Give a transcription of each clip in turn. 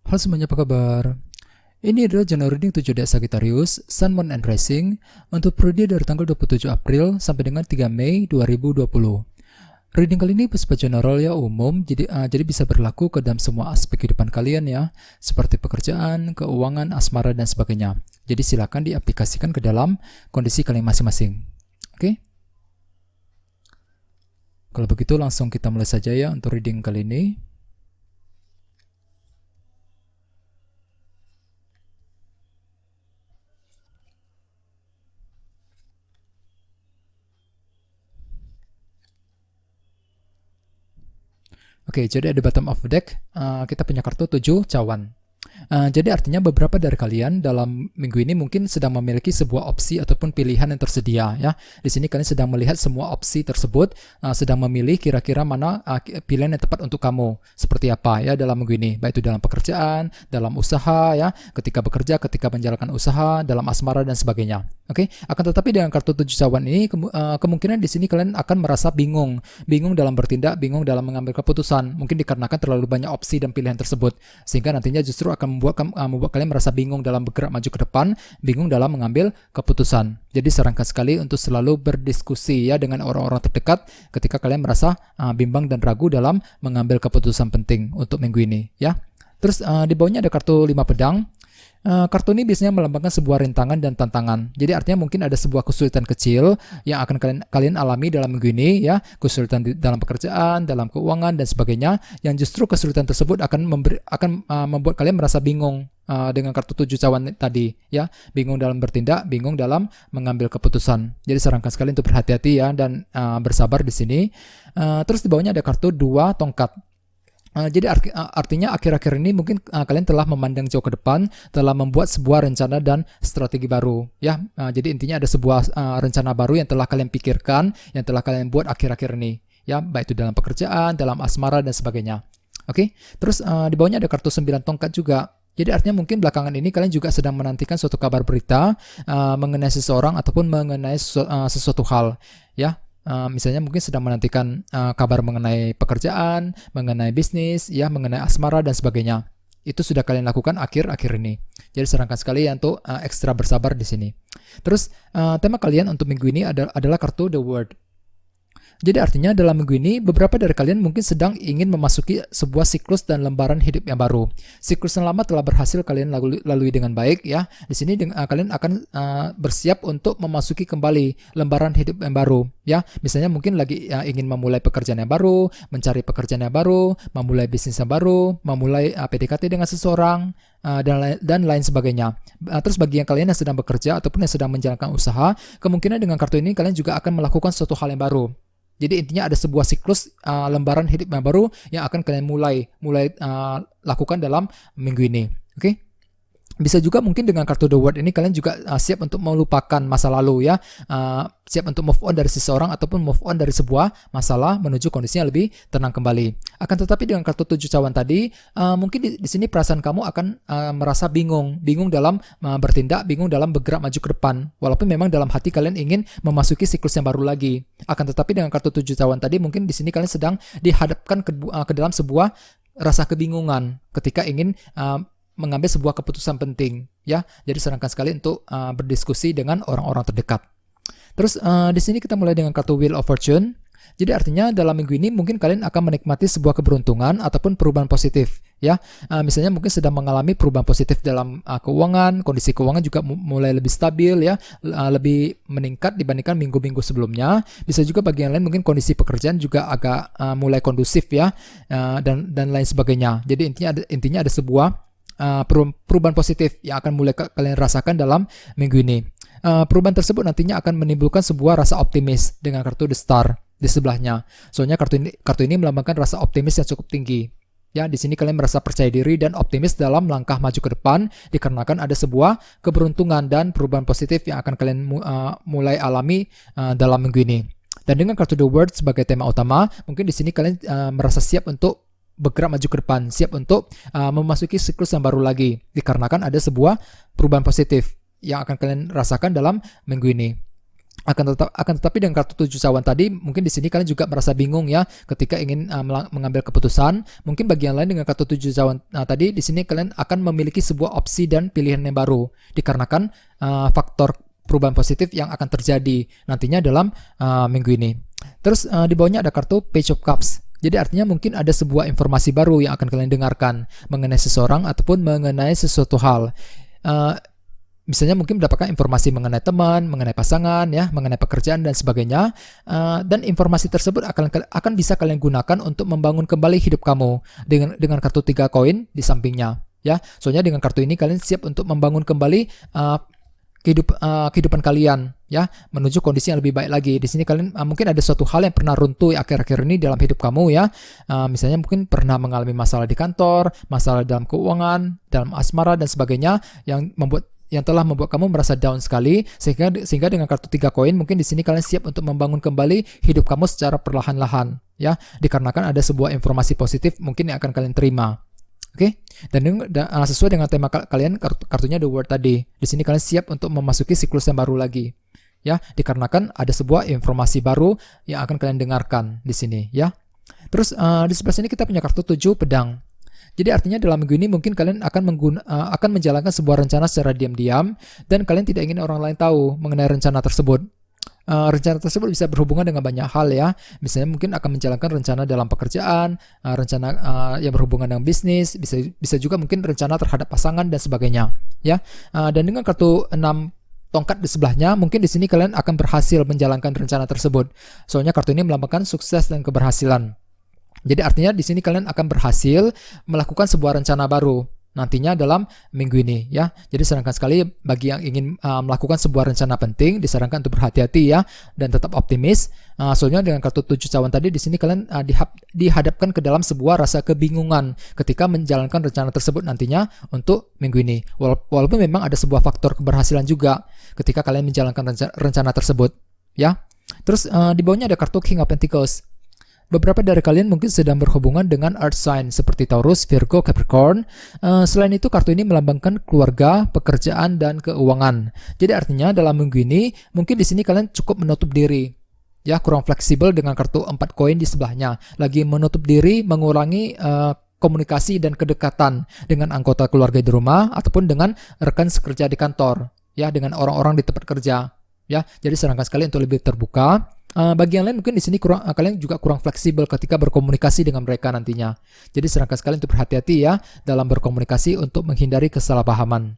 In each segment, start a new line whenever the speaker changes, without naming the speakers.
Halo semuanya, apa kabar? Ini adalah Journal Reading 7 Dek Sagittarius, Sun, Moon, and Rising untuk periode dari tanggal 27 April sampai dengan 3 Mei 2020. Reading kali ini bersifat general ya, umum, jadi bisa berlaku ke dalam semua aspek kehidupan kalian ya, seperti pekerjaan, keuangan, asmara, dan sebagainya. Jadi silakan diaplikasikan ke dalam kondisi kalian masing-masing. Oke? Kalau begitu langsung kita mulai saja ya untuk reading kali ini. Oke, jadi ada bottom of the deck, kita punya kartu 7 cawan. Jadi artinya beberapa dari kalian dalam minggu ini mungkin sedang memiliki sebuah opsi ataupun pilihan yang tersedia ya. Di sini kalian sedang melihat semua opsi tersebut, sedang memilih kira-kira mana pilihan yang tepat untuk kamu. Seperti apa ya dalam minggu ini, baik itu dalam pekerjaan, dalam usaha ya, ketika bekerja, ketika menjalankan usaha, dalam asmara dan sebagainya. Oke, akan tetapi dengan kartu 7 cawan ini kemungkinan di sini kalian akan merasa bingung dalam bertindak, bingung dalam mengambil keputusan. Mungkin dikarenakan terlalu banyak opsi dan pilihan tersebut, sehingga nantinya justru akan membuat kalian merasa bingung dalam bergerak maju ke depan, bingung dalam mengambil keputusan. Jadi sarankan sekali untuk selalu berdiskusi ya dengan orang-orang terdekat ketika kalian merasa bimbang dan ragu dalam mengambil keputusan penting untuk minggu ini ya. Terus di bawahnya ada kartu 5 pedang. Kartu ini biasanya melambangkan sebuah rintangan dan tantangan. Jadi artinya mungkin ada sebuah kesulitan kecil yang akan kalian alami dalam minggu ini ya, kesulitan dalam pekerjaan, dalam keuangan dan sebagainya, yang justru kesulitan tersebut akan membuat kalian merasa bingung dengan kartu 7 cawan tadi ya, bingung dalam bertindak, bingung dalam mengambil keputusan. Jadi sarankan sekali untuk berhati-hati ya dan bersabar di sini. Terus di bawahnya ada kartu 2 tongkat. Jadi artinya akhir-akhir ini mungkin kalian telah memandang jauh ke depan, telah membuat sebuah rencana dan strategi baru ya. Jadi intinya ada sebuah rencana baru yang telah kalian pikirkan, yang telah kalian buat akhir-akhir ini ya, baik itu dalam pekerjaan, dalam asmara dan sebagainya. Oke. Terus di bawahnya ada kartu 9 tongkat juga. Jadi artinya mungkin belakangan ini kalian juga sedang menantikan suatu kabar berita mengenai seseorang ataupun mengenai sesuatu hal ya. Misalnya mungkin sedang menantikan kabar mengenai pekerjaan, mengenai bisnis, ya, mengenai asmara dan sebagainya. Itu sudah kalian lakukan akhir-akhir ini. Jadi sarankan sekali ya untuk ekstra bersabar di sini. Terus tema kalian untuk minggu ini adalah kartu The Word. Jadi artinya dalam minggu ini beberapa dari kalian mungkin sedang ingin memasuki sebuah siklus dan lembaran hidup yang baru. Siklus yang lama telah berhasil kalian lalui dengan baik ya. Di sini kalian akan bersiap untuk memasuki kembali lembaran hidup yang baru ya. Misalnya mungkin lagi ingin memulai pekerjaan yang baru, mencari pekerjaan yang baru, memulai bisnis yang baru, memulai PDKT dengan seseorang dan lain sebagainya. Terus bagi yang kalian yang sedang bekerja ataupun yang sedang menjalankan usaha, kemungkinan dengan kartu ini kalian juga akan melakukan suatu hal yang baru. Jadi intinya ada sebuah siklus lembaran hidup yang baru yang akan kalian mulai lakukan dalam minggu ini. Oke? Bisa juga mungkin dengan kartu The Word ini kalian juga siap untuk melupakan masa lalu ya, siap untuk move on dari seseorang ataupun move on dari sebuah masalah menuju kondisi yang lebih tenang kembali. Akan tetapi dengan kartu 7 cawan tadi, mungkin di sini perasaan kamu akan merasa bingung dalam bertindak, bingung dalam bergerak maju ke depan. Walaupun memang dalam hati kalian ingin memasuki siklus yang baru lagi. Akan tetapi dengan kartu 7 cawan tadi mungkin di sini kalian sedang dihadapkan ke dalam sebuah rasa kebingungan ketika ingin mengambil sebuah keputusan penting ya. Jadi sarankan sekali untuk berdiskusi dengan orang-orang terdekat. Terus di sini kita mulai dengan kartu Wheel of Fortune. Jadi artinya dalam minggu ini mungkin kalian akan menikmati sebuah keberuntungan ataupun perubahan positif ya. Misalnya mungkin sedang mengalami perubahan positif dalam keuangan, kondisi keuangan juga mulai lebih stabil ya, lebih meningkat dibandingkan minggu-minggu sebelumnya. Bisa juga bagi yang lain mungkin kondisi pekerjaan juga agak mulai kondusif ya, dan lain sebagainya. Jadi intinya ada sebuah perubahan positif yang akan mulai kalian rasakan dalam minggu ini. Perubahan tersebut nantinya akan menimbulkan sebuah rasa optimis dengan kartu The Star di sebelahnya. Soalnya kartu ini melambangkan rasa optimis yang cukup tinggi. Ya, di sini kalian merasa percaya diri dan optimis dalam langkah maju ke depan dikarenakan ada sebuah keberuntungan dan perubahan positif yang akan kalian mulai alami dalam minggu ini. Dan dengan kartu The Word sebagai tema utama, mungkin di sini kalian merasa siap untuk bergerak maju ke depan, siap untuk memasuki siklus yang baru lagi dikarenakan ada sebuah perubahan positif yang akan kalian rasakan dalam minggu ini. Akan tetapi dengan kartu 7 cawan tadi, mungkin di sini kalian juga merasa bingung ya ketika ingin mengambil keputusan. Mungkin bagi yang lain dengan kartu 7 cawan tadi, di sini kalian akan memiliki sebuah opsi dan pilihan yang baru dikarenakan faktor perubahan positif yang akan terjadi nantinya dalam minggu ini. Terus di bawahnya ada kartu Page of Cups. Jadi artinya mungkin ada sebuah informasi baru yang akan kalian dengarkan mengenai seseorang ataupun mengenai sesuatu hal. Misalnya mungkin mendapatkan informasi mengenai teman, mengenai pasangan, ya, mengenai pekerjaan dan sebagainya. Dan informasi tersebut akan bisa kalian gunakan untuk membangun kembali hidup kamu dengan kartu 3 koin di sampingnya. Ya, soalnya dengan kartu ini kalian siap untuk membangun kembali kehidupan kalian, ya, menuju kondisi yang lebih baik lagi. Di sini kalian mungkin ada suatu hal yang pernah runtuh akhir-akhir ini dalam hidup kamu, ya. Misalnya mungkin pernah mengalami masalah di kantor, masalah dalam keuangan, dalam asmara dan sebagainya yang telah membuat kamu merasa down sekali, sehingga dengan kartu 3 koin mungkin di sini kalian siap untuk membangun kembali hidup kamu secara perlahan-lahan, ya, dikarenakan ada sebuah informasi positif mungkin yang akan kalian terima. Oke, dan sesuai dengan tema kalian, kartunya The Word tadi. Di sini kalian siap untuk memasuki siklus yang baru lagi, ya, dikarenakan ada sebuah informasi baru yang akan kalian dengarkan di sini, ya. Terus di sebelah sini kita punya kartu 7 pedang. Jadi artinya dalam minggu ini mungkin kalian akan menjalankan sebuah rencana secara diam-diam dan kalian tidak ingin orang lain tahu mengenai rencana tersebut. Rencana tersebut bisa berhubungan dengan banyak hal, ya. Misalnya mungkin akan menjalankan rencana dalam pekerjaan, rencana yang berhubungan dengan bisnis, bisa juga mungkin rencana terhadap pasangan dan sebagainya, ya. Dan dengan kartu 6 tongkat di sebelahnya, mungkin di sini kalian akan berhasil menjalankan rencana tersebut. Soalnya kartu ini melambangkan sukses dan keberhasilan. Jadi artinya di sini kalian akan berhasil melakukan sebuah rencana baru nantinya dalam minggu ini, ya. Jadi sarankan sekali bagi yang ingin melakukan sebuah rencana penting, disarankan untuk berhati-hati, ya, dan tetap optimis. Soalnya dengan kartu 7 cawan tadi di sini kalian dihadapkan ke dalam sebuah rasa kebingungan ketika menjalankan rencana tersebut nantinya untuk minggu ini. Walaupun memang ada sebuah faktor keberhasilan juga ketika kalian menjalankan rencana tersebut, ya. Terus di bawahnya ada kartu King of Pentacles. Beberapa dari kalian mungkin sedang berhubungan dengan earth sign seperti Taurus, Virgo, Capricorn. Selain itu, kartu ini melambangkan keluarga, pekerjaan, dan keuangan. Jadi artinya dalam minggu ini, mungkin di sini kalian cukup menutup diri, ya, kurang fleksibel dengan kartu 4 koin di sebelahnya. Lagi menutup diri, mengurangi komunikasi dan kedekatan dengan anggota keluarga di rumah ataupun dengan rekan sekerja di kantor, ya, dengan orang-orang di tempat kerja. Ya, jadi sarankan sekali untuk lebih terbuka. Bagi yang lain mungkin di sini kalian juga kurang fleksibel ketika berkomunikasi dengan mereka nantinya. Jadi sarankan sekali untuk berhati-hati, ya, dalam berkomunikasi untuk menghindari kesalahpahaman.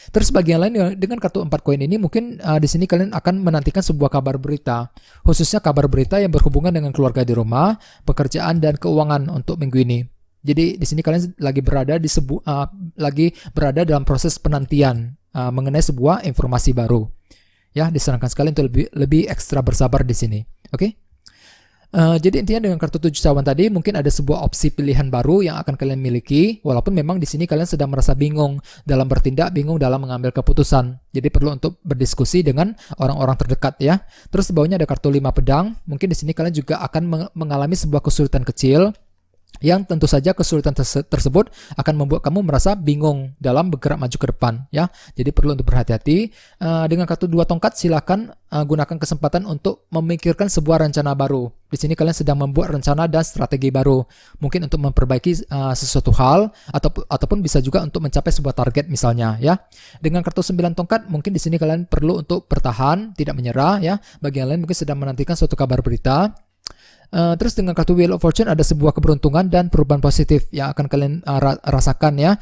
Terus bagi yang lain dengan kartu 4 koin ini mungkin di sini kalian akan menantikan sebuah kabar berita, khususnya kabar berita yang berhubungan dengan keluarga di rumah, pekerjaan dan keuangan untuk minggu ini. Jadi di sini kalian lagi berada dalam proses penantian mengenai sebuah informasi baru. Ya, disarankan sekali untuk lebih ekstra bersabar di sini. Oke? Jadi intinya dengan kartu 7 cawan tadi mungkin ada sebuah opsi pilihan baru yang akan kalian miliki, walaupun memang di sini kalian sedang merasa bingung dalam bertindak, bingung dalam mengambil keputusan. Jadi perlu untuk berdiskusi dengan orang-orang terdekat, ya. Terus di bawahnya ada kartu 5 pedang. Mungkin di sini kalian juga akan mengalami sebuah kesulitan kecil, yang tentu saja kesulitan tersebut akan membuat kamu merasa bingung dalam bergerak maju ke depan, ya. Jadi perlu untuk berhati-hati. Dengan kartu 2 tongkat silakan gunakan kesempatan untuk memikirkan sebuah rencana baru. Di sini kalian sedang membuat rencana dan strategi baru, mungkin untuk memperbaiki sesuatu hal ataupun bisa juga untuk mencapai sebuah target misalnya, ya. Dengan kartu 9 tongkat mungkin di sini kalian perlu untuk bertahan, tidak menyerah, ya. Bagi yang lain mungkin sedang menantikan suatu kabar berita. Terus dengan kartu Wheel of Fortune ada sebuah keberuntungan dan perubahan positif yang akan kalian rasakan, ya,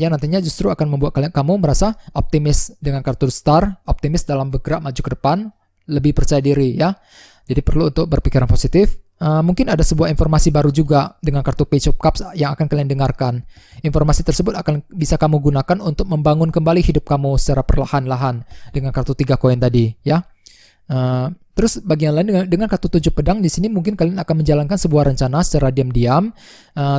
yang nantinya justru akan membuat kamu merasa optimis. Dengan kartu Star, optimis dalam bergerak maju ke depan, lebih percaya diri, ya. Jadi perlu untuk berpikiran positif. Mungkin ada sebuah informasi baru juga dengan kartu Page of Cups yang akan kalian dengarkan. Informasi tersebut akan bisa kamu gunakan untuk membangun kembali hidup kamu secara perlahan-lahan dengan kartu 3 koin tadi, ya. Terus bagi yang lain dengan kartu 7 pedang di sini mungkin kalian akan menjalankan sebuah rencana secara diam-diam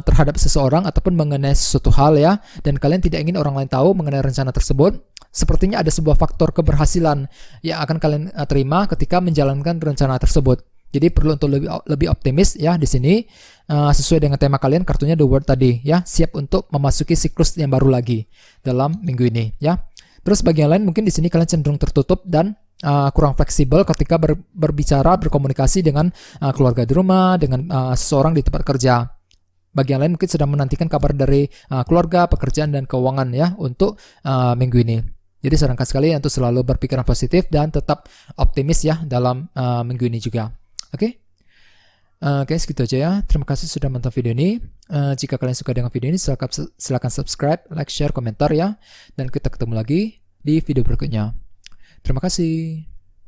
terhadap seseorang ataupun mengenai sesuatu hal, ya, dan kalian tidak ingin orang lain tahu mengenai rencana tersebut. Sepertinya ada sebuah faktor keberhasilan yang akan kalian terima ketika menjalankan rencana tersebut. Jadi perlu untuk lebih optimis, ya, di sini sesuai dengan tema kalian, kartunya The Word tadi, ya, siap untuk memasuki siklus yang baru lagi dalam minggu ini, ya. Terus bagi yang lain mungkin di sini kalian cenderung tertutup dan kurang fleksibel ketika berbicara, berkomunikasi dengan keluarga di rumah, dengan seseorang di tempat kerja. Bagi yang lain mungkin sedang menantikan kabar dari keluarga, pekerjaan, dan keuangan ya untuk minggu ini. Jadi sarankan sekali untuk selalu berpikiran positif dan tetap optimis ya dalam minggu ini juga. Oke? Oke, segitu aja ya. Terima kasih sudah menonton video ini. Jika kalian suka dengan video ini, silakan subscribe, like, share, komentar ya. Dan kita ketemu lagi di video berikutnya. Terima kasih.